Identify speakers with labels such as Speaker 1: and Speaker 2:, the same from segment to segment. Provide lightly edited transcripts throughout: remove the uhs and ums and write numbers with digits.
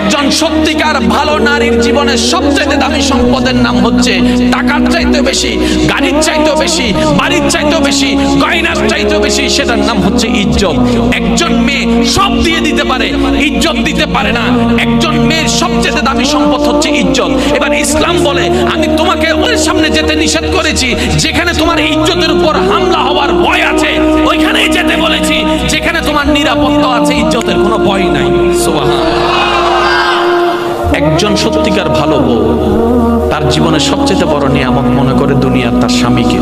Speaker 1: একজন সত্যিকার ভালো নারীর জীবনের সবচেয়ে দামি সম্পদের নাম হচ্ছে টাকার চাইতে বেশি, গাড়ির চাইতে বেশি, বাড়ির চাইতে বেশি, গয়নার চাইতে বেশি, সেটার নাম হচ্ছে ইজ্জত। একজন মেয়ে সব দিয়ে দিতে পারে, ইজ্জত দিতে পারে না। একজন মেয়ের সবচেয়ে দামি সম্পদ হচ্ছে ইজ্জত। এবার ইসলাম বলে আমি তোমাকে ওই সামনে যেতে নিষেধ করেছি যেখানে তোমার ইজ্জতের উপর হামলা হওয়ার ভয় আছে, ওইখানেই যেতে বলেছি যেখানে তোমার নিরাপত্তা আছে, ইজ্জতের কোনো ভয় নাই। সুবহানাল্লাহ। একজন সত্যিকার ভালো বউ তার জীবনের সবচেয়ে বড় নিয়ামত মনে করে দুনিয়ার তার স্বামীকে,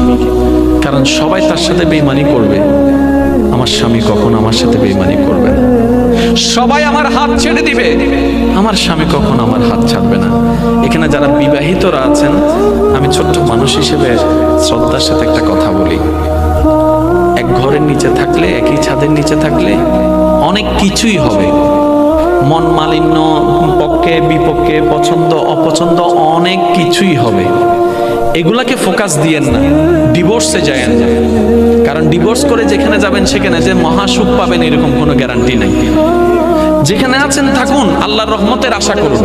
Speaker 1: কারণ সবাই তার সাথে বেঈমানি করবে, আমার স্বামী কখনো আমার সাথে বেঈমানি করবে না। সবাই আমার হাত ছেড়ে দিবে, আমার স্বামী কখনো আমার হাত ছাড়বে না। এখানে যারা বিবাহিতরা আছেন, আমি ছোট্ট মানুষ হিসেবে শ্রদ্ধার সাথে একটা কথা বলি, এক ঘরের নিচে থাকলে, একই ছাদের নিচে থাকলে অনেক কিছুই হবে, মন মালিন্য, পক্ষে বিপক্ষে, পছন্দ অপছন্দ অনেক কিছুই হবে। এগুলাকে ফোকাস দিয়েন না, ডিভোর্সে যায়েন না, কারণ ডিভোর্স করে যেখানে যাবেন সেখানে যে মহাসুখ পাবেন এরকম কোনো গ্যারান্টি নাই। যেখানে আছেন থাকুন, আল্লাহর রহমতের আশা করুন।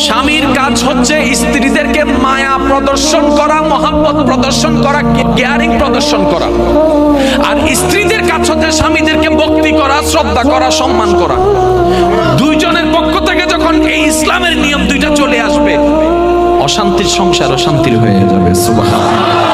Speaker 1: স্বামীর কাজ হচ্ছে স্ত্রীদেরকে মায়া প্রদর্শন করা, মহব্বত প্রদর্শন করা, কেয়ারিং প্রদর্শন করা, আর স্ত্রীদের কাজ হচ্ছে স্বামীদেরকে ভক্তি করা, শ্রদ্ধা করা, সম্মান করা। দুইজনের পক্ষ থেকে যখন এই ইসলামের নিয়ম দুইটা চলে আসবে, অশান্তির সংসার অশান্তির হয়ে যাবে। সুবহানাল্লাহ।